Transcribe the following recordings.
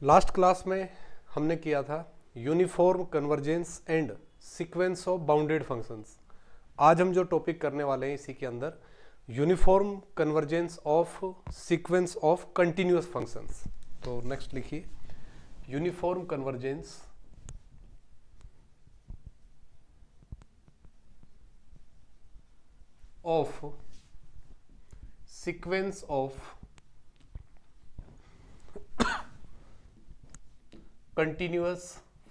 Last class में हमने किया था uniform convergence and sequence of bounded functions. आज हम जो टॉपिक करने वाले हैं इसी के अंदर uniform convergence of sequence of continuous functions. तो नेक्स्ट लिखिए uniform convergence of sequence of continuous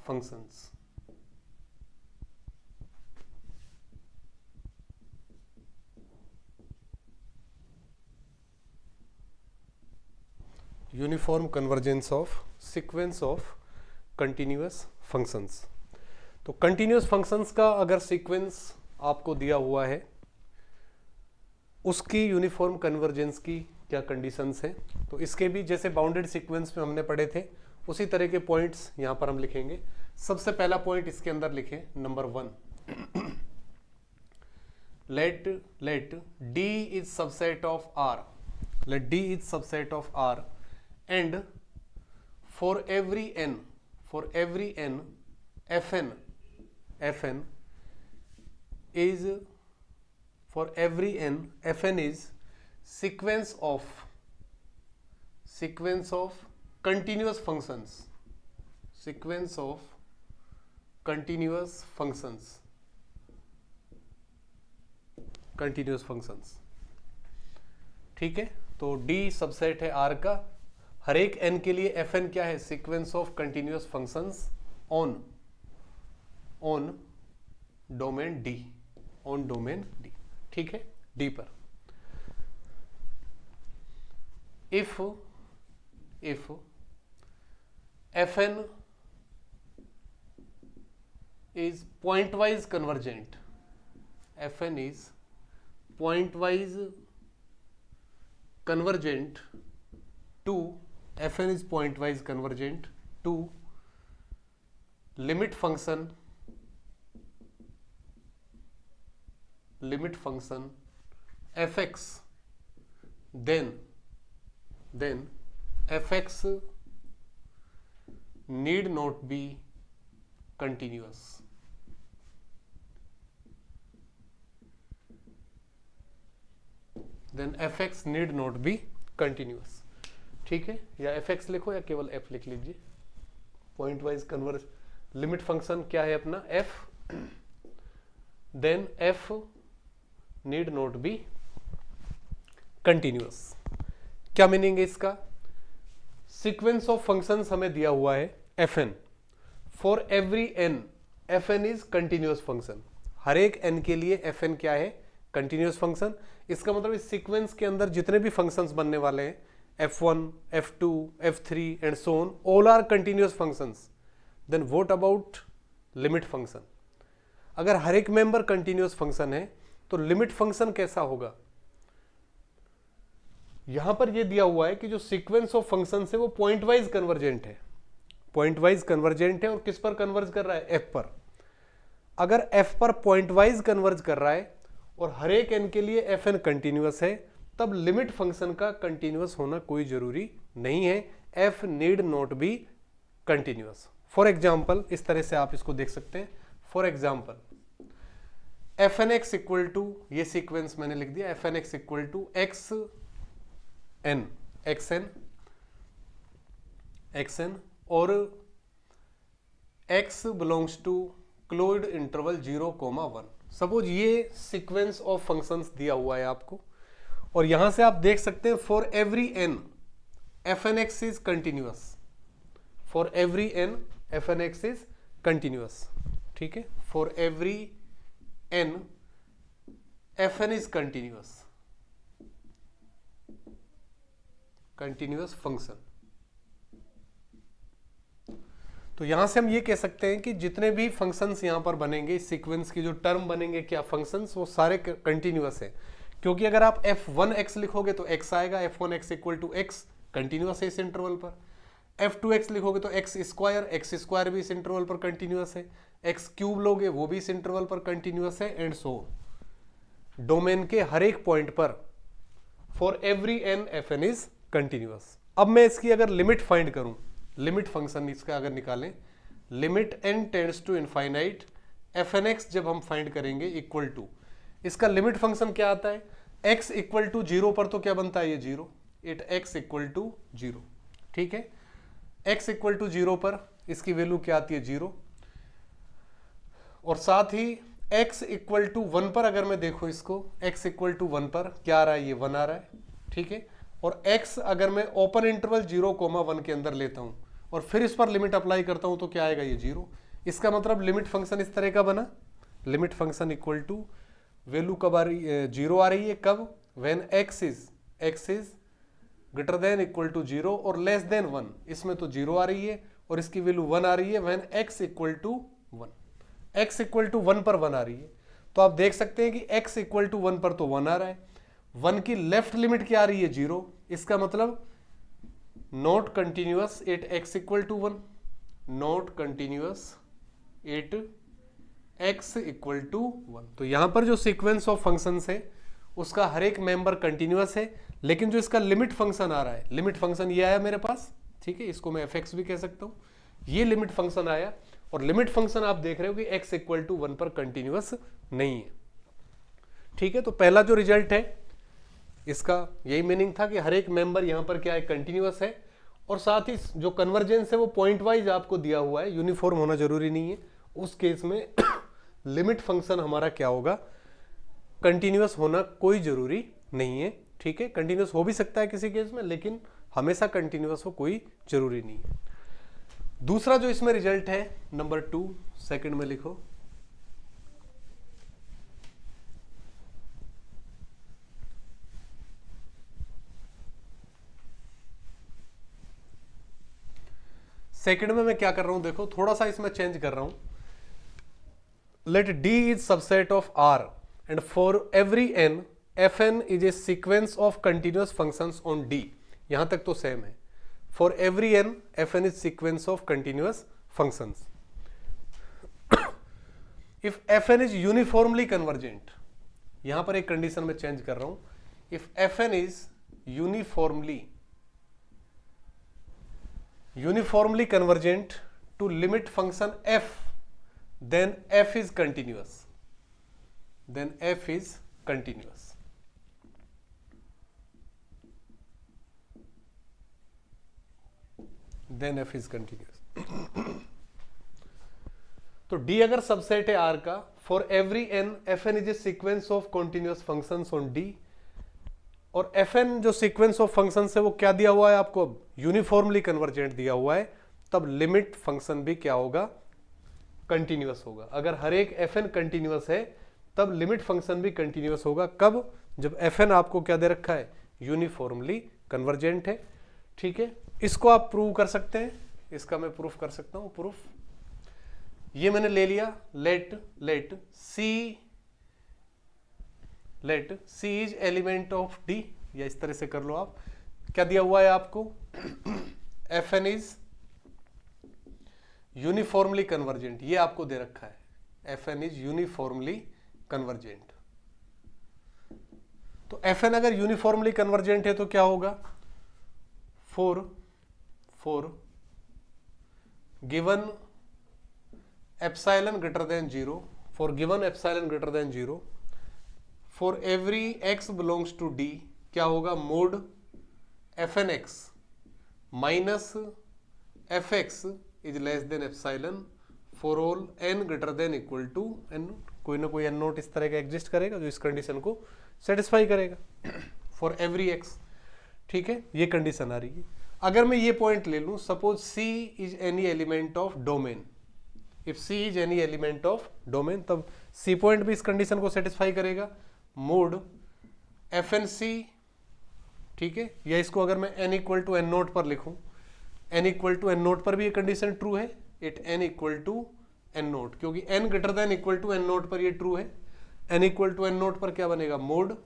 functions। Uniform convergence of sequence of continuous functions. तो कंटिन्यूअस फंक्शंस का अगर सीक्वेंस आपको दिया हुआ है उसकी यूनिफॉर्म कन्वर्जेंस की क्या कंडीशंस हैं, तो इसके भी जैसे बाउंडेड सीक्वेंस में हमने पढ़े थे उसी तरह के पॉइंट्स यहां पर हम लिखेंगे। सबसे पहला पॉइंट इसके अंदर लिखें number 1, let D is subset of R, let D is subset of R and for every n fn is for every n fn is sequence of continuous functions, sequence of continuous functions, continuous functions। ठीक है, तो D subset है R का, हर एक n के लिए fn क्या है, sequence of continuous functions on domain D, on domain D। ठीक है, D पर if fn is pointwise convergent, fn is pointwise convergent to fn is pointwise convergent to limit function fx, then fx need not be continuous। then fx need not be continuous। ठीक है, या fx लिखो या केवल f लिख लीजिए। Point wise converge limit function क्या है अपना f, then f need not be continuous। क्या मीनिंग है इसका, सीक्वेंस ऑफ फंक्शंस हमें दिया हुआ है fn, for every n fn is continuous function, हर एक n के लिए fn क्या है, कंटिन्यूअस फंक्शन। इसका मतलब इस सीक्वेंस के अंदर जितने भी फंक्शंस बनने वाले हैं f1 f2 f3 and so on, all are continuous functions. Then what about limit function, अगर हर एक मेंबर कंटिन्यूअस फंक्शन है तो लिमिट फंक्शन कैसा होगा। यहां पर यह दिया हुआ है कि जो सीक्वेंस ऑफ फंक्शन है वो पॉइंट वाइज कन्वर्जेंट है, पॉइंट वाइज कन्वर्जेंट है और किस पर कन्वर्ज कर रहा है, f पर। अगर f पर पॉइंट वाइज कन्वर्ज कर रहा है और हर एक n के लिए fn कंटिन्यूअस है, तब लिमिट फंक्शन का कंटिन्यूअस होना कोई जरूरी नहीं है, f need not be continuous. For example इस तरह से आप इसको देख सकते हैं, for example fn x equal to, ये सीक्वेंस मैंने लिख दिया, fn x equal to xn और x belongs to closed interval 0,1। Suppose ये सीक्वेंस ऑफ फंक्शंस दिया हुआ है आपको, और यहां से आप देख सकते हैं for every n fn x is continuous, for every n fn x is continuous. ठीक है, for every n fn is continuous function. तो यहां से हम ये कह सकते हैं कि जितने भी फंक्शंस यहां पर बनेंगे, सीक्वेंस की जो टर्म बनेंगे क्या फंक्शंस, वो सारे कंटिन्यूअस है, क्योंकि अगर आप f1x लिखोगे तो x आएगा, f1x equal to x continuous है इस इंटरवल पर। f2x लिखोगे तो x स्क्वायर भी इस इंटरवल पर कंटिन्यूअस है, x क्यूब लोगे वो भी इस इंटरवल पर कंटिन्यूअस है, एंड सो डोमेन के हर एक पॉइंट पर for every n fn is continuous. अब मैं इसकी अगर लिमिट फाइंड करूं लिमिट फंक्शन इसका अगर निकालें, limit n tends to infinite f n x जब हम फाइंड करेंगे इक्वल टू, इसका लिमिट फंक्शन क्या आता है, x इक्वल टू 0 पर तो क्या बनता है ये 0, इट x इक्वल टू 0, ठीक है। x इक्वल टू 0 पर इसकी वैल्यू क्या आती है 0, और साथ ही x इक्वल टू 1 पर अगर मैं देखूं इसको, x इक्वल टू 1 पर क्या आ रहा है, ये 1 आ रहा है, ठीक है। और x अगर मैं ओपन इंटरवल 0,1 के अंदर लेता हूं और फिर इस पर लिमिट अप्लाई करता हूं तो क्या आएगा, ये 0। इसका मतलब लिमिट फंक्शन इस तरह का बना, limit function equal to value कब आ रही है, 0 आ रही है, कब, when x is greater than equal to 0 और लेस देन 1, इसमें तो 0 आ रही है और इसकी वैल्यू 1 आ रही है when x equal to 1, x equal to 1 पर 1 आ रही है। तो आप देख सकते हैं कि x इक्वल टू 1 पर तो 1 आ रहा है, 1 की लेफ्ट लिमिट क्या आ रही है 0, इसका मतलब not continuous at x equal to 1, not continuous at x equal to 1। तो यहां पर जो सीक्वेंस ऑफ फंक्शंस है उसका हर एक मेंबर कंटिन्यूअस है, लेकिन जो इसका लिमिट फंक्शन आ रहा है, लिमिट फंक्शन ये आया मेरे पास, ठीक है, इसको मैं fx भी कह सकता हूं, ये लिमिट फंक्शन आया और लिमिट फंक्शन आप देख रहे हो कि x इक्वल टू 1 पर कंटिन्यूअस नहीं है, ठीक है। तो पहला जो रिजल्ट है इसका यही मीनिंग था कि हर एक मेंबर यहां पर क्या है, कंटिन्यूअस है, और साथ ही जो कन्वर्जेंस है वो पॉइंट वाइज आपको दिया हुआ है, यूनिफॉर्म होना जरूरी नहीं है। उस केस में लिमिट फंक्शन हमारा क्या होगा, कंटिन्यूअस होना कोई जरूरी नहीं है, ठीक है। कंटिन्यूअस हो भी सकता है किसी केस में, लेकिन हमेशा कंटिन्यूअस हो कोई जरूरी नहीं है। दूसरा जो इसमें रिजल्ट है नंबर 2, सेकंड में लिखो, सेकंड में मैं क्या कर रहा हूं, देखो थोड़ा सा इसमें चेंज कर रहा हूं, let D is subset of R and for every n fn is a sequence of continuous functions on D, यहां तक तो सेम है, for every n fn is sequence of continuous functions if fn is uniformly convergent, यहां पर एक condition में change कर रहा हूं, if fn is uniformly convergent to limit function f, then f is continuous, then f is continuous, then f is continuous तो d अगर subset है R का, for every n fn is a sequence of continuous functions on D, और fn जो sequence of functions है वो क्या दिया हुआ है आपको, अब यूनिफॉर्मली कन्वर्जेंट दिया हुआ है, तब लिमिट फंक्शन भी क्या होगा, कंटिन्यूअस होगा। अगर हर एक fn कंटिन्यूअस है तब लिमिट फंक्शन भी कंटिन्यूअस होगा, कब, जब fn आपको क्या दे रखा है, यूनिफॉर्मली कन्वर्जेंट है, ठीक है। इसको आप प्रूव कर सकते हैं, इसका मैं प्रूफ कर सकता हूं, प्रूफ ये मैंने ले लिया, let C is element of D, या इस तरह से कर लो आप, क्या दिया हुआ है आपको, fn इज यूनिफॉर्मली कन्वर्जेंट, ये आपको दे रखा है, fn इज यूनिफॉर्मली कन्वर्जेंट। तो fn अगर यूनिफॉर्मली कन्वर्जेंट है तो क्या होगा, for given epsilon greater than 0, for given epsilon greater than 0, for every x belongs to D, क्या होगा, mod fn x minus fx is less than epsilon for all n greater than equal to n, कोई ना कोई n note इस तरह का exist करेगा जो इस कंडीशन को सेटिस्फाई करेगा फॉर एवरी x, ठीक है, ये कंडीशन आ रही है। अगर मैं ये पॉइंट ले लूं, suppose C is any element of domain, if C is any element of domain, तब C पॉइंट भी इस कंडीशन को सेटिस्फाई करेगा, मोड fnc, ठीक है, या इसको अगर मैं n equal to n naught पर लिखूं, n equal to n naught पर भी ये कंडीशन ट्रू है, it n equal to n naught, क्योंकि n greater than equal to n naught पर ये ट्रू है, n equal to n naught पर क्या बनेगा, mod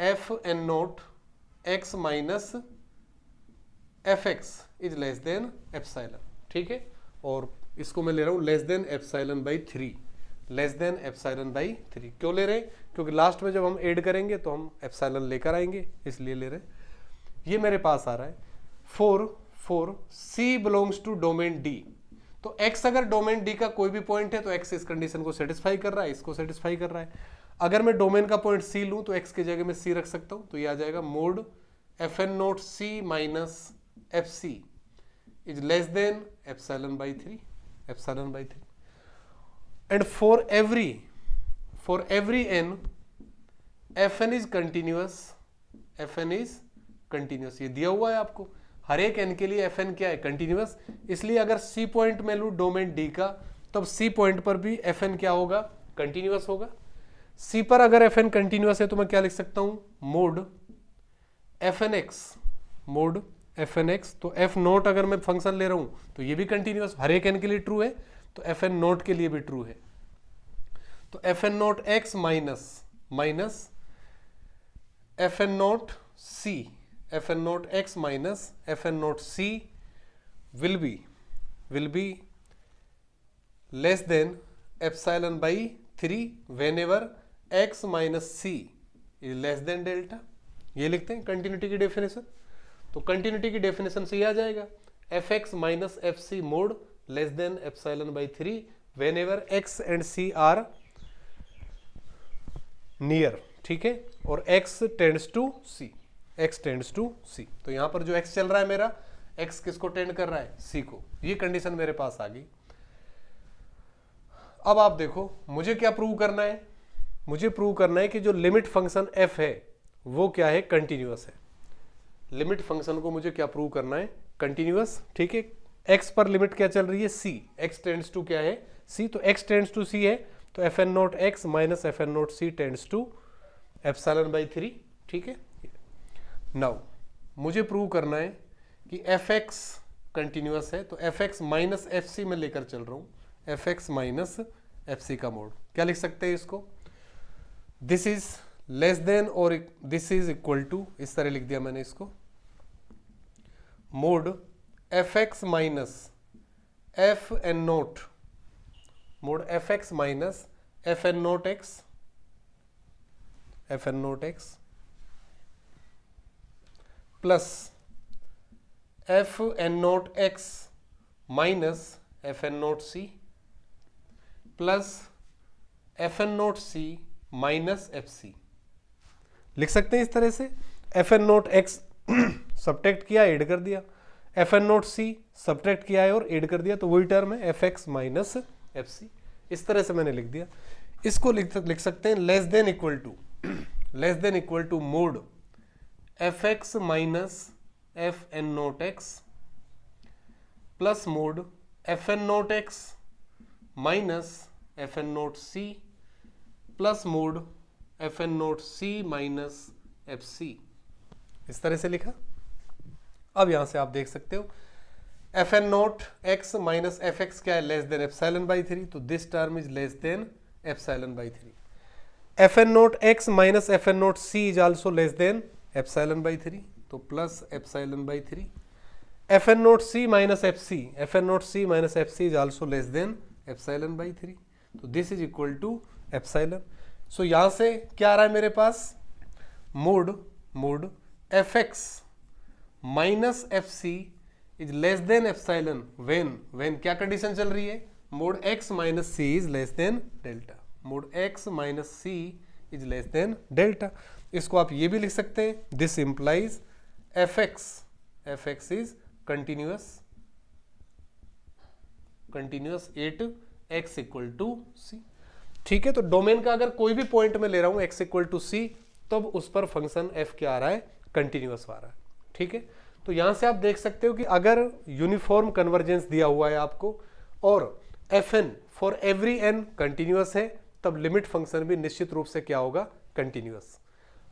f n naught x minus fx is less than epsilon, ठीक है, और इसको मैं ले रहा हूं less than epsilon by 3, less than epsilon by 3, क्यों ले रहे हैं, क्योंकि लास्ट में जब हम ऐड करेंगे तो हम एप्सिलॉन लेकर आएंगे, इसलिए ले रहे हैं। ये मेरे पास आ रहा है for c belongs to domain D. तो x अगर डोमेन डी का कोई भी पॉइंट है तो x इस कंडीशन को सेटिस्फाई कर रहा है, इसको सेटिस्फाई कर रहा है। अगर मैं डोमेन का पॉइंट c लूं तो x की जगह में c रख सकता हूं, तो ये आ जाएगा mode fn naught c minus fc is less than epsilon by 3, epsilon by 3। And for every n fn is continuous, fn is continuous, ये दिया हुआ है आपको। हर एक n के लिए fn क्या है, कंटिन्यूअस। इसलिए अगर c पॉइंट में लूं डोमेन d का, तब c पॉइंट पर भी fn क्या होगा, कंटिन्यूअस होगा। c पर अगर fn कंटिन्यूअस है तो मैं क्या लिख सकता हूं, मोड fnx, मोड fnx। तो f नोट अगर मैं फंक्शन ले रहा हूं तो ये भी कंटिन्यूअस, हर एक n के लिए ट्रू है, तो fn नोट के लिए भी ट्रू है। तो fn naught x minus fn naught c, fn naught x minus fn naught c will be less than epsilon by 3 whenever x minus c is less than delta। ये लिखते हैं continuity की definition. तो continuity की definition से ये आ जाएगा fx minus fc mod less than epsilon by 3 whenever x and c are near, ठीक है, और x tends to c, x tends to c। तो यहां पर जो x चल रहा है मेरा, x किसको टेंड कर रहा है, c को। ये कंडीशन मेरे पास आ गई। अब आप देखो मुझे क्या प्रूव करना है, मुझे प्रूव करना है कि जो लिमिट फंक्शन f है वो क्या है, कंटिन्यूअस है। लिमिट फंक्शन को मुझे क्या प्रूव करना है, कंटिन्यूअस, ठीक है। x पर लिमिट क्या चल रही है, c, x टेंड्स टू क्या है, c। तो x टेंड्स टू c है, तो fn naught x minus fn naught c tends to epsilon by 3, ठीक है। नाउ मुझे प्रूव करना है कि fx कंटिन्यूअस है, तो fx माइनस fc में लेकर चल रहा हूं, fx माइनस fc का मोड क्या लिख सकते हैं इसको, दिस इज लेस देन और दिस इज इक्वल टू, इस तरह लिख दिया मैंने इसको, mode fx minus fn note, mode fx minus fn naught x, fn naught x plus fn naught x minus fn naught c plus fn naught c minus fc लिख सकते हैं इस तरह से। fn नोट x सब्ट्रैक्ट किया, add कर दिया, fn naught c subtract किया है और ऐड कर दिया, तो वही टर्म है fx माइनस fc। इस तरह से मैंने लिख दिया। इसको लिख सकते हैं less than equal to mod fx minus fn naught x plus mod fn naught x minus fn naught c plus mod fn naught c minus fc। इस तरह से लिखा। अब यहां से आप देख सकते हो fn naught x minus fx क्या है, लेस देन एप्सिलॉन बाई 3, तो this term is less than epsilon by 3। fn naught x minus fn naught c is also less than epsilon by 3, तो plus epsilon by 3। fn naught c minus fc, fn naught c minus fc is also less than epsilon by 3, तो this is equal to epsilon. So यहां से क्या आ रहा है मेरे पास, mod fx minus fc is less than epsilon when क्या condition चल रही है, mod x minus c is less than delta, mod x minus c is less than delta. इसको आप ये भी लिख सकते हैं, this implies fx is continuous at x equal to c, ठीक है। तो डोमेन का अगर कोई भी पॉइंट में ले रहा हूं x इक्वल टू c, तब उस पर फंक्शन f क्या आ रहा है, कंटिन्यूअस आ रहा है, ठीक है। तो यहां से आप देख सकते हो कि अगर यूनिफॉर्म कन्वर्जेंस दिया हुआ है आपको और fn for every n continuous है, तब लिमिट फंक्शन भी निश्चित रूप से क्या होगा, कंटिन्यूअस।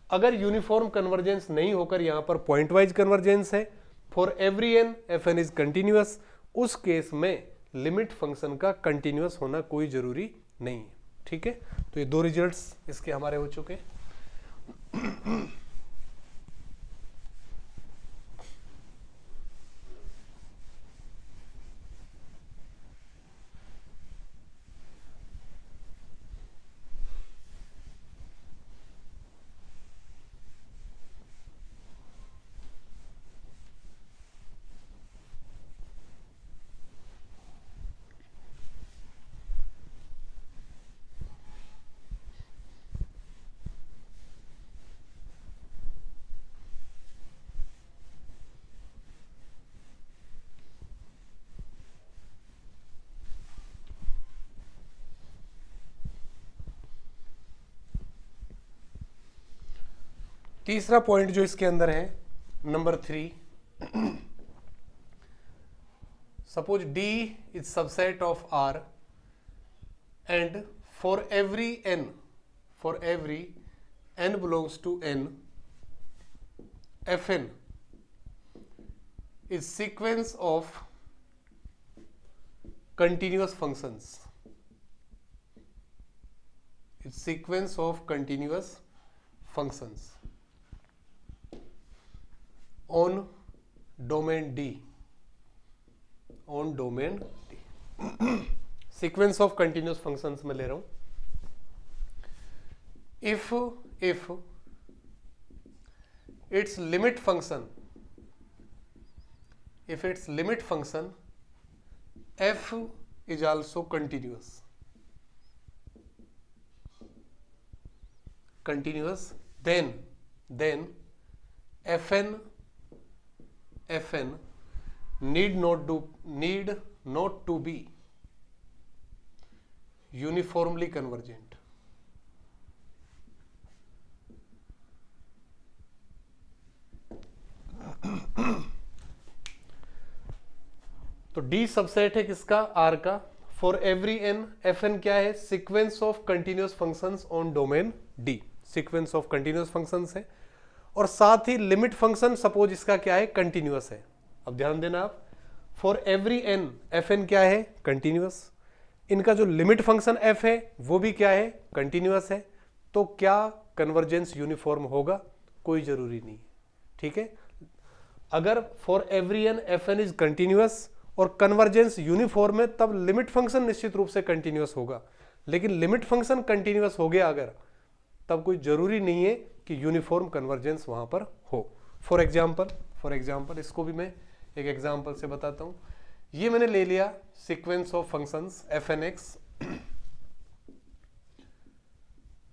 अगर यूनिफॉर्म कन्वर्जेंस नहीं होकर यहां पर पॉइंट वाइज कन्वर्जेंस है, for every n fn is continuous, उस केस में लिमिट फंक्शन का कंटिन्यूअस होना कोई जरूरी नहीं है, ठीक है। तो ये दो रिजल्ट्स इसके हमारे हो चुके हैं। तीसरा पॉइंट जो इसके अंदर है, number 3, suppose D is subset of R and for every n belongs to n, Fn is sequence of continuous functions. It's sequence of continuous functions on domain D. On domain D. Sequence of continuous functions में ले रहा हूं. If its limit function f is also continuous, then fn need not to be uniformly convergent. तो D subset है किसका? R का. For every n, Fn क्या है? Sequence of continuous functions on domain D. Sequence of continuous functions है, और साथ ही limit function suppose इसका क्या है? कंटिन्यूअस है. अब ध्यान देना आप, फॉर एवरी n, Fn क्या है? कंटिन्यूअस. इनका जो लिमिट फंक्शन f है वो भी क्या है? कंटिन्यूअस है. तो क्या कन्वर्जेंस यूनिफॉर्म होगा? कोई जरूरी नहीं है. ठीक है. अगर for every n Fn is continuous और कन्वर्जेंस यूनिफॉर्म है, तब लिमिट फंक्शन निश्चित रूप से कंटिन्यूअस होगा. लेकिन लिमिट फंक्शन कंटिन्यूअस हो गया अगर, तब कोई जरूरी नहीं है कि यूनिफॉर्म कन्वर्जेंस वहां पर हो. फॉर एग्जाम्पल इसको भी मैं एक एग्जाम्पल से बताता हूं. ये मैंने ले लिया sequence of functions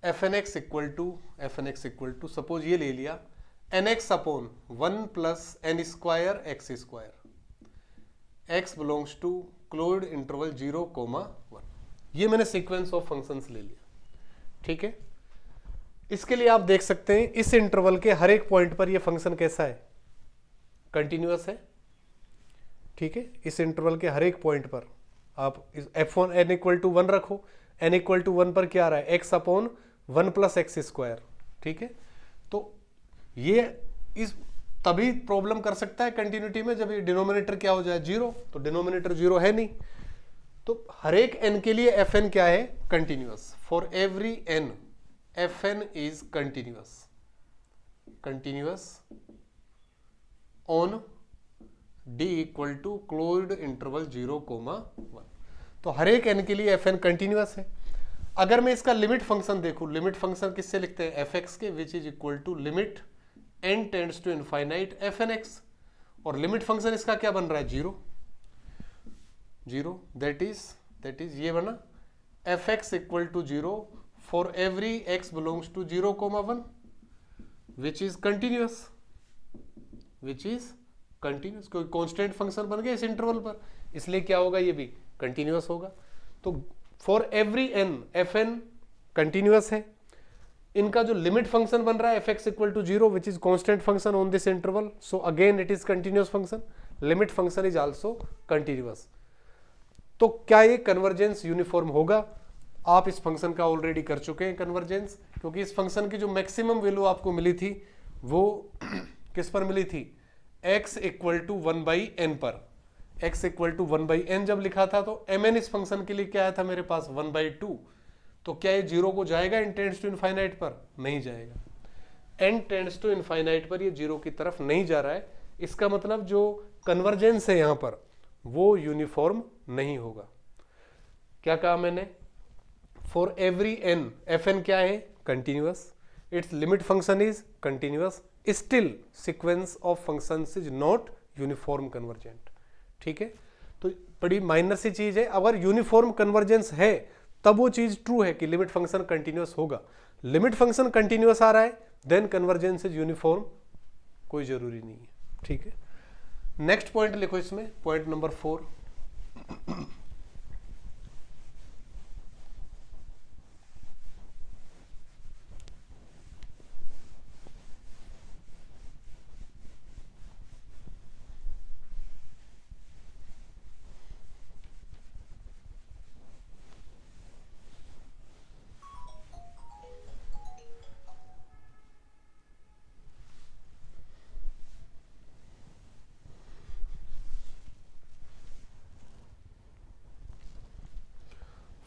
fnx equal to suppose ये ले लिया nx upon 1 plus n square x square. x belongs to closed interval 0,1. ये मैंने सीक्वेंस ऑफ फंक्शंस ले लिया. ठीक है. इसके लिए आप देख सकते हैं इस इंटरवल के हर एक पॉइंट पर ये फंक्शन कैसा है? कंटिन्यूअस है. ठीक है. इस इंटरवल के हर एक पॉइंट पर आप f1 n इक्वल टू 1 रखो. n इक्वल टू 1 पर क्या आ रहा है? x upon 1 plus x square. ठीक है. तो ये इस तभी प्रॉब्लम कर सकता है कंटिन्यूटी में जब ये डिनोमिनेटर क्या हो जाए? 0. तो डिनोमिनेटर 0 है नहीं. तो हर एक n के लिए fn क्या है? Continuous. For every n fn is continuous on d equal to closed interval 0,1. तो हर एक n के लिए fn कंटिन्यूअस है. अगर मैं इसका लिमिट फंक्शन देखूं, लिमिट फंक्शन किससे लिखते हैं? fx के, which is equal to limit n tends to infinite fnx. और लिमिट फंक्शन इसका क्या बन रहा है? 0. दैट इज ये बना fx equal to 0 for every x belongs to 0,1 which is continuous. कोई कांस्टेंट फंक्शन बन गया इस इंटरवल पर, इसलिए क्या होगा? ये भी कंटिन्यूअस होगा. तो for every n fn continuous है. इनका जो लिमिट फंक्शन बन रहा है fx equal to 0 which is constant function on this interval. So again it is continuous function. Limit function is also continuous. तो क्या ये कन्वर्जेंस यूनिफॉर्म होगा? आप इस फंक्शन का ऑलरेडी कर चुके हैं कन्वर्जेंस, क्योंकि इस फंक्शन की जो मैक्सिमम वैल्यू आपको मिली थी वो किस पर मिली थी? x इक्वल टू 1/n पर. x इक्वल टू 1/n जब लिखा था तो mn इस फंक्शन के लिए क्या आया था मेरे पास? 1/2. तो क्या ये 0 को जाएगा n टेंड्स टू इनफाइनाइट पर? नहीं जाएगा. n टेंड्स टू इनफाइनाइट पर ये 0 की तरफ नहीं जा रहा है. इसका मतलब जो कन्वर्जेंस है यहां पर वो यूनिफॉर्म नहीं होगा. क्या कहा मैंने? फॉर एवरी n fn क्या है? Continuous. It's limit function is continuous. Still sequence of functions is not uniform convergent. ठीक है. तो बड़ी माइनर सी चीज है. अगर यूनिफॉर्म कन्वर्जेंस है तब वो चीज ट्रू है कि लिमिट फंक्शन कंटिन्यूअस होगा. लिमिट फंक्शन कंटिन्यूअस आ रहा है देन कन्वर्जेंस इज यूनिफॉर्म, कोई जरूरी नहीं है. ठीक है. नेक्स्ट पॉइंट लिखो इसमें, पॉइंट नंबर 4.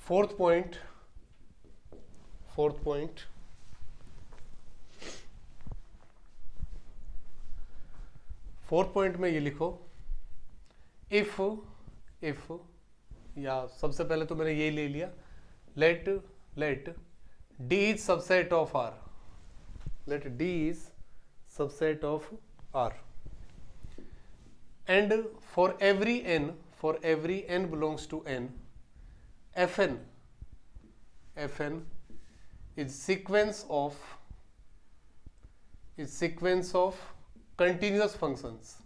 फोर्थ पॉइंट में ये लिखो, इफ या सबसे पहले तो मैंने ये ले लिया, late D is subset of R, let D is subset of R, and for every n belongs to n, Fn is sequence of continuous functions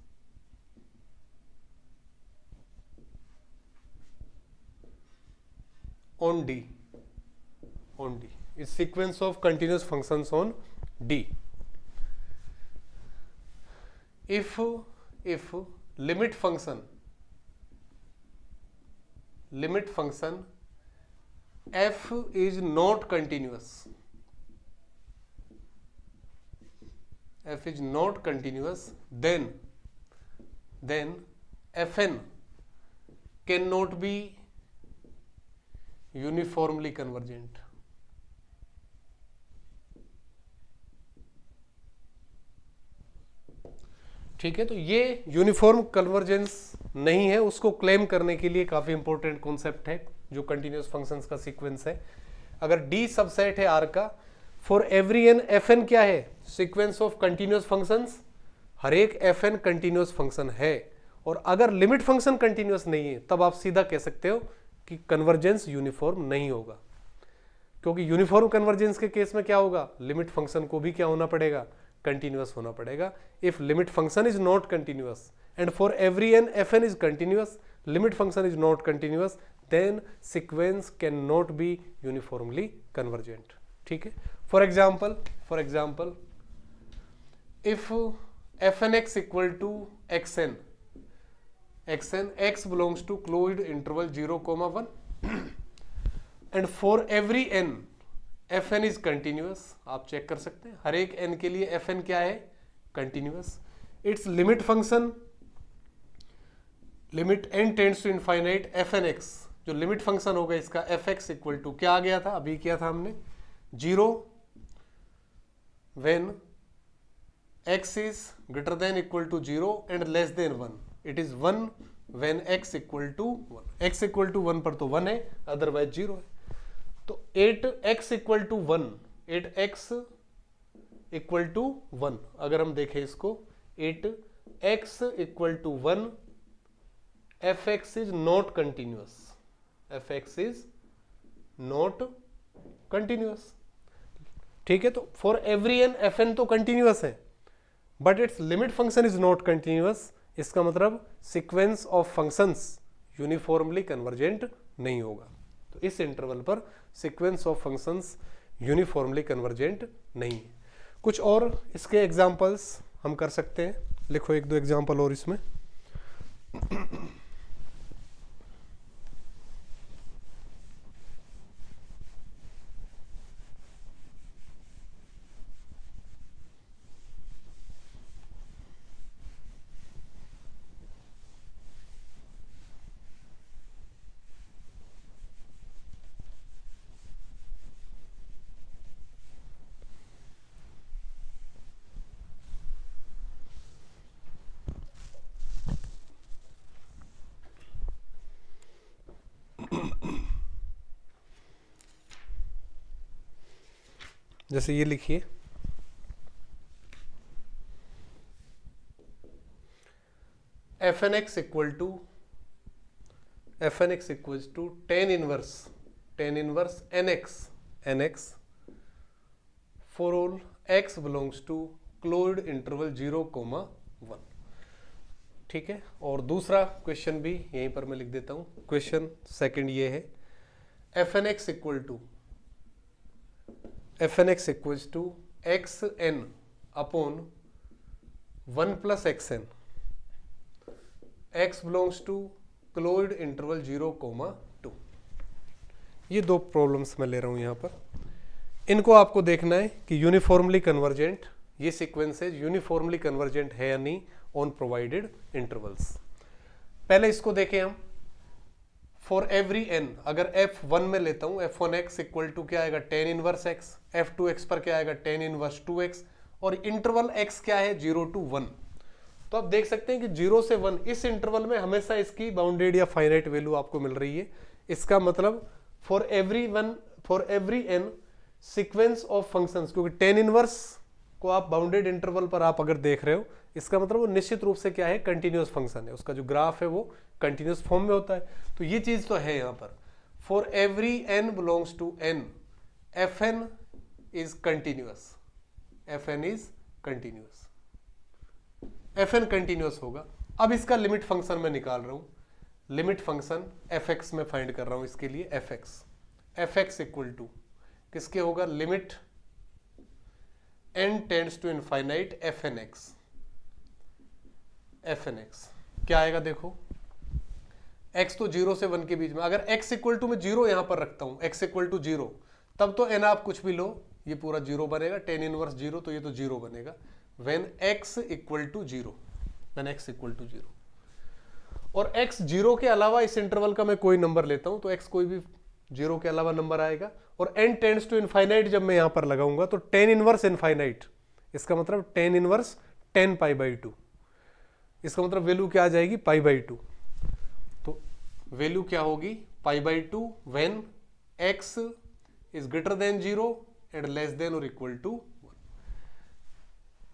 on D, is sequence of continuous functions on D. If limit function f is not continuous, then Fn cannot be uniformly convergent. ठीक है, तो ये uniform convergence नहीं है, उसको claim करने के लिए काफी इंपॉर्टेंट कॉन्सेप्ट है जो कंटिन्यूअस फंक्शंस का सीक्वेंस है। अगर D सबसेट है R का, फॉर एवरी n Fn क्या है, सीक्वेंस ऑफ कंटिन्यूअस फंक्शंस, हर एक Fn कंटिन्यूअस फंक्शन है, और अगर लिमिट फंक्शन कंटिन्यूअस नहीं है तब आप सीधा कह सकते हो कि कन्वर्जेंस यूनिफॉर्म नहीं होगा, क्योंकि यूनिफॉर्म कन्वर्जेंस के केस में क्या होगा, लिमिट फंक्शन को भी क्या होना पड़ेगा, कंटिन्यूअस होना पड़ेगा। If limit function is not continuous and for every n Fn is continuous, limit function is not continuous, then sequence can not be uniformly convergent. ठीक है, for example if Fnx equal to xn x belongs to closed interval 0, 1 and for every n Fn is continuous, आप check कर सकते हैं हर एक n के लिए Fn क्या है, continuous. It's limit function, limit n tends to infinite Fnx, जो लिमिट फंक्शन होगा इसका Fx इक्वल टू क्या आ गया था, अभी किया था हमने 0 when x is greater than equal to 0 and less than 1, it is 1 when x equal to 1, x equal to 1 पर तो 1 है, अदरवाइज 0 है। तो 8x equal to 1, 8x equal to 1, अगर हम देखें इसको 8x equal to 1, fx is not continuous, fx is not continuous. ठीक है, तो फॉर एवरी n Fn तो कंटिन्यूअस है, but it's limit function is not continuous, इसका मतलब sequence of functions uniformly convergent नहीं होगा। तो इस इंटरवल पर sequence of functions uniformly convergent नहीं है। कुछ और इसके एग्जांपल्स हम कर सकते हैं, लिखो एक दो एग्जांपल और इसमें। जैसे ये लिखिए, Fnx equal to tan inverse nx for all x belongs to closed interval 0, 1। ठीक है, और दूसरा क्वेश्चन भी यहीं पर मैं लिख देता हूं। क्वेश्चन सेकंड ये है, Fnx equal to xn upon 1 plus xn, x belongs to closed interval 0, 2। ये दो प्रॉब्लम्स मैं ले रहा हूं यहां पर। इनको आपको देखना है कि यूनिफॉर्मली कन्वर्जेंट ये सीक्वेंसेज यूनिफॉर्मली कन्वर्जेंट है या नहीं ऑन प्रोवाइडेड इंटरवल्स। पहले इसको देखें हम। फॉर एवरी एन, अगर f1 में लेता हूं f1x इक्वल टू क्या आएगा tan इनवर्स x, f2x पर क्या आएगा tan इनवर्स 2x, और इंटरवल x क्या है 0 to 1। तो आप देख सकते हैं कि 0 से 1 इस इंटरवल में हमेशा इसकी बाउंडेड या फाइनाइट वैल्यू आपको मिल रही है। इसका मतलब for every n sequence of functions, क्योंकि tan इनवर्स को आप बाउंडेड इंटरवल पर आप अगर देख रहे हो, इसका मतलब वो निश्चित रूप से क्या है, कंटिन्यूअस फंक्शन है, उसका जो ग्राफ है वो कंटिन्यूअस फॉर्म में होता है। तो ये चीज तो है यहां पर, for every n belongs to n f n is continuous, f n is continuous, f n continuous होगा। अब इसका लिमिट फंक्शन मैं निकाल रहा हूं, लिमिट फंक्शन एफ एक्स में फाइंड कर रहा हूं इसके लिए, एफ एक्स इक्वल टू किसके होगा, limit n tends to infinite f n x, क्या आएगा देखो, x तो 0 से 1 के बीच में, अगर x इक्वल टू में 0 यहां पर रखता हूं, x इक्वल टू 0, तब तो n आप कुछ भी लो ये पूरा 0 बनेगा, tan इनवर्स 0 तो ये तो 0 बनेगा, when x इक्वल टू 0, और x 0 के अलावा इस इंटरवल का मैं कोई नंबर लेता हूं तो x कोई भी 0 के अलावा नंबर आएगा, और n टेंड्स टू इनफाइनाइट जब मैं यहां पर लगाऊंगा तो tan इनवर्स इनफाइनाइट, इसका मतलब tan इनवर्स 10 π/2, इसका मतलब वैल्यू क्या आ जाएगी π/2। तो वैल्यू क्या होगी π/2 when x is greater than 0 and less than और इक्वल टू 1।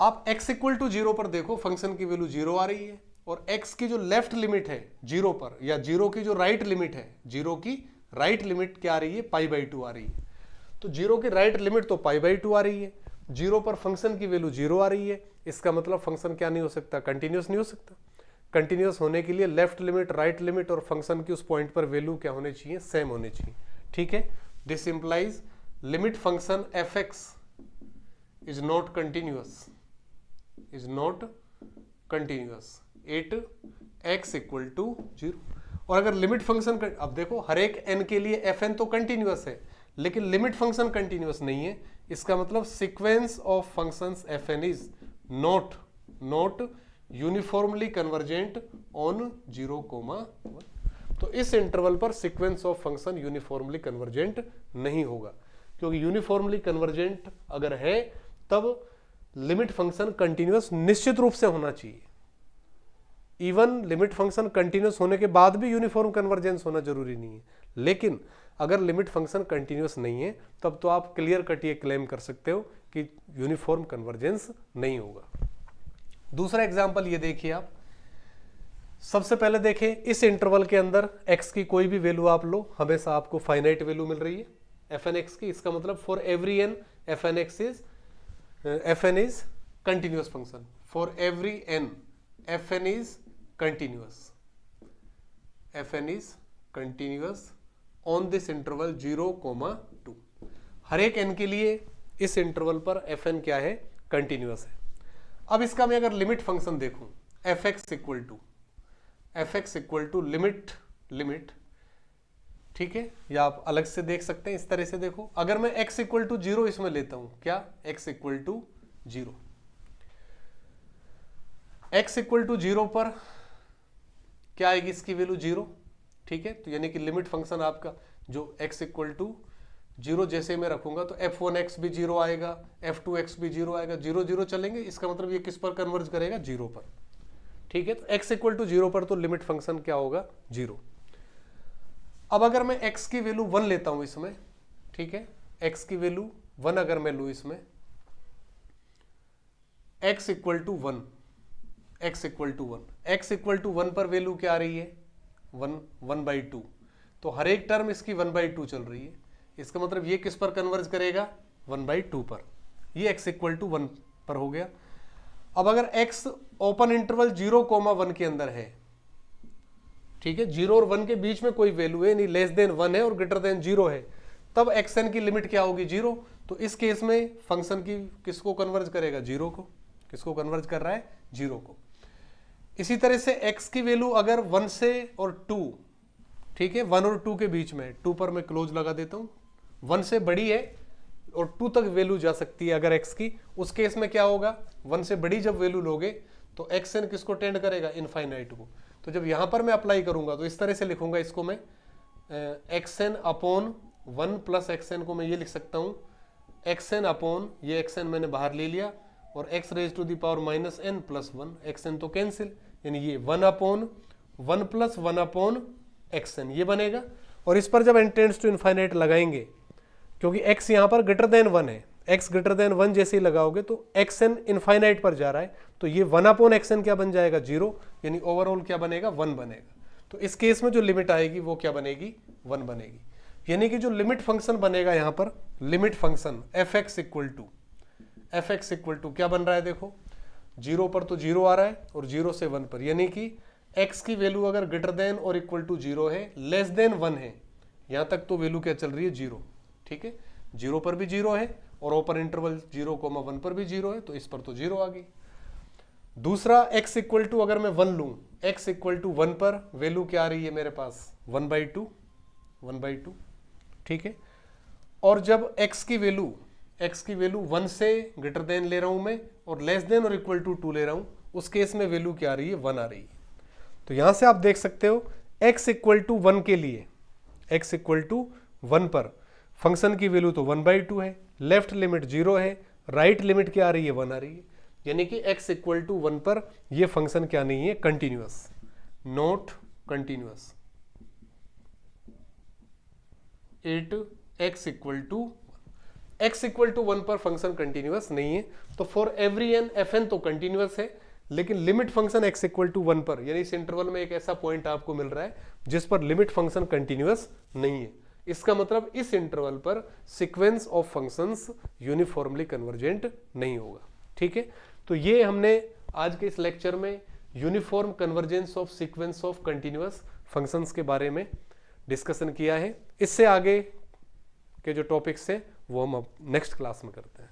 आप x इक्वल टू 0 पर देखो फंक्शन की वैल्यू 0 आ रही है, और x की जो लेफ्ट लिमिट है 0 पर, या 0 की जो राइट लिमिट है, 0 की राइट लिमिट क्या आ रही है, π/2 आ रही है। तो 0 की राइट लिमिट तो π/2 आ रही है, 0 पर फंक्शन की वैल्यू 0 आ रही है, इसका मतलब फंक्शन क्या नहीं हो सकता, कंटिन्यूअस नहीं हो सकता। कंटिन्यूअस होने के लिए लेफ्ट लिमिट, राइट लिमिट और फंक्शन की उस पॉइंट पर वैल्यू क्या होने चाहिए, सेम होने चाहिए। ठीक है, this implies limit function f x is not continuous, at x equal to 0। और अगर लिमिट फंक्शन, अब देखो हर एक एन के लिए एफ एन तो कंटिन्यूअस है, लेकिन लिमिट फंक्शन कंटिन्यूअस नहीं है, इसका मतलब sequence of functions f n is not uniformly convergent on 0,1। तो इस इंटरवल पर sequence of function uniformly convergent नहीं होगा, क्योंकि यूनिफॉर्मली कन्वर्जेंट अगर है तब लिमिट फंक्शन कंटिन्यूअस निश्चित रूप से होना चाहिए। इवन लिमिट फंक्शन कंटिन्यूअस होने के बाद भी यूनिफॉर्म कन्वर्जेंस होना जरूरी नहीं है, लेकिन अगर लिमिट फंक्शन कंटिन्यूअस नहीं है तब तो आप क्लियर कट ये क्लेम कर सकते हो कि यूनिफॉर्म कन्वर्जेंस नहीं होगा। दूसरा एग्जांपल ये देखिए आप, सबसे पहले देखें इस इंटरवल के अंदर x की कोई भी वैल्यू आप लो, हमेशा आपको फाइनाइट वैल्यू मिल रही है एफ एन एक्स की, इसका मतलब for every n f n is continuous function, for every n f n is continuous on this interval 0,2। हर एक n के लिए इस इंटरवल पर एफ एन क्या है, कंटिन्यूअस है। अब इसका मैं अगर लिमिट फंक्शन देखूं f x equal to limit, ठीक है, या आप अलग से देख सकते हैं, इस तरह से देखो, अगर मैं x इक्वल टू 0 इसमें लेता हूं, क्या x equal to 0, x equal to 0 पर क्या आएगी इसकी वैल्यू 0, ठीक है। तो यानी कि लिमिट फंक्शन आपका जो x इक्वल टू 0 जैसे मैं रखूंगा तो f1x भी 0 आएगा, f2x भी 0 आएगा, 0 0 चलेंगे, इसका मतलब ये किस पर कन्वर्ज करेगा, 0 पर। ठीक है, तो x इक्वल टू 0 पर तो लिमिट फंक्शन क्या होगा, 0। अब अगर मैं x की वैल्यू 1 लेता हूं इसमें, ठीक है, x की वैल्यू 1 अगर मैं लू इसमें, x इक्वल टू 1 पर वैल्यू क्या आ रही है, 1/2, तो हर एक टर्म इसकी 1/2 चल रही है, इसका मतलब ये किस पर कन्वर्ज करेगा, 1/2 पर, ये x इक्वल टू 1 पर हो गया। अब अगर x ओपन इंटरवल 0,1 के अंदर है, ठीक है, 0 और 1 के बीच में कोई वैल्यू है नहीं, लेस देन 1 है और ग्रेटर देन 0 है, तब xn की लिमिट क्या होगी, 0। तो इस केस में फंक्शन की किसको कन्वर्ज करेगा, 0 को। किसको कन्वर्ज कर रहा है, 0 को। इसी तरह से x की वैल्यू अगर 1 से और 2, ठीक है, 1 और 2 के बीच में, 2 पर मैं क्लोज लगा देता हूं, 1 से बड़ी है और 2 तक वैल्यू जा सकती है अगर x की, उस केस में क्या होगा, 1 से बड़ी जब वैल्यू लोगे तो xn किसको टेंड करेगा, इनफाइनाइट को। तो जब यहां पर मैं अप्लाई करूंगा तो इस तरह से लिखूंगा इसको मैं, x n upon 1 plus x n को मैं ये लिख सकता हूँ एक्स एन अपॉन, ये एक्स एन मैंने बाहर ले लिया, और x raise to the power minus n plus 1, x n तो कैंसिल, यानी ये 1 upon 1 plus 1 upon x n ये बनेगा। और इस पर जब n टेंड्स टू इनफाइनाइट लगाएंगे, क्योंकि x यहाँ पर ग्रेटर देन 1 है, x ग्रेटर देन 1 जैसे ही लगाओगे तो xn इनफाइनाइट पर जा रहा है, तो ये 1 अपॉन एक्स क्या बन जाएगा 0, यानी ओवरऑल क्या बनेगा 1 बनेगा। तो इस केस में जो लिमिट आएगी वो क्या बनेगी 1 बनेगी, यानी कि जो लिमिट फंक्शन बनेगा यहाँ पर, limit function fx equal to क्या बन रहा है, देखो 0 पर तो 0 आ रहा है और 0 से 1 पर, यानी कि x की वैल्यू अगर ग्रेटर देन और इक्वल टू 0 है, लेस देन 1 है, यहां तक तो वैल्यू क्या चल रही है 0, ठीक है, 0 पर भी 0 है और ओपन इंटरवल 0,1 पर भी 0 है, तो इस पर तो 0 आ गई। दूसरा x इक्वल टू अगर मैं 1 लूं, x इक्वल टू 1 पर वैल्यू क्या आ रही है मेरे पास 1/2, ठीक है। और जब x की वैल्यू 1 से ग्रेटर देन ले रहा हूं मैं और लेस देन और इक्वल टू 2 ले रहा हूं, उस केस में वैल्यू क्या आ रही है 1 आ रही है। तो यहां से आप देख सकते हो x इक्वल टू 1 के लिए, x इक्वल टू 1 पर फंक्शन की वैल्यू तो 1/2 है, लेफ्ट लिमिट 0 है, राइट लिमिट क्या आ रही है 1 आ रही है, यानी कि x इक्वल टू 1 पर यह फंक्शन क्या नहीं है continuous, not continuous. x equal to 1 पर फंक्शन कंटिन्यूअस नहीं है। तो फॉर एवरी एन fn तो कंटिन्यूअस है, लेकिन limit function x equal to 1 पर, यानी इस इंटरवल में एक ऐसा पॉइंट आपको मिल रहा है जिस पर लिमिट फंक्शन कंटिन्यूअस नहीं है। इसका मतलब इस इंटरवल पर sequence of functions uniformly convergent नहीं होगा, ठीक है। तो ये हमने आज के इस लेक्चर में uniform convergence of sequence of continuous functions के बारे में डिस्कशन किया है। इससे आगे के जो टॉपिक्स हैं वो हम अब नेक्स्ट क्लास में करते हैं।